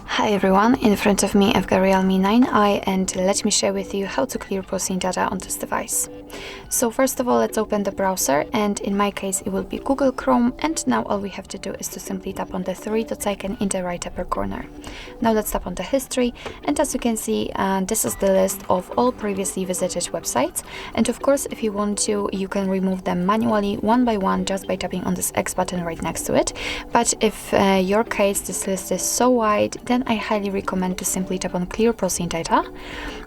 Hi everyone, in front of me I've got Realme 9i and let me share with you how to clear browsing data on this device. So first of all, let's open the browser, and in my case it will be Google Chrome, and now all we have to do is to simply tap on the three dots icon in the right upper corner. Now let's tap on the history, and as you can see, this is the list of all previously visited websites, and of course if you want to, you can remove them manually one by one just by tapping on this X button right next to it. But if your case this list is so wide, then I highly recommend to simply tap on clear browsing data.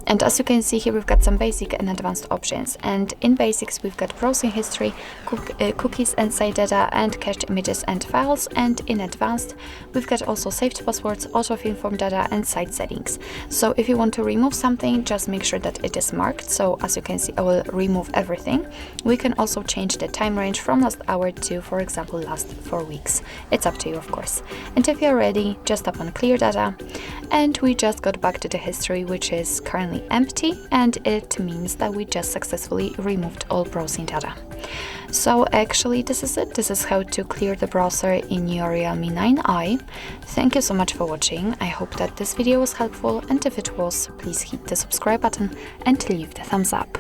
And as you can see here, we've got some basic and advanced options, and in basics we've got browsing history, cookies and site data, and cached images and files, and in advanced we've got also saved passwords, autofill form data, and site settings. So if you want to remove something, just make sure that it is marked. So as you can see, I will remove everything. We can also change the time range from last hour to, for example, last 4 weeks. It's up to you, of course. And if you're ready, just tap on clear data, and we just got back to the history, which is currently empty, and it means that we just successfully removed all browsing data. So actually this is it. This is how to clear the browser in your Realme 9i. Thank you so much for watching. I hope that this video was helpful, and if it was, please hit the subscribe button and leave the thumbs up.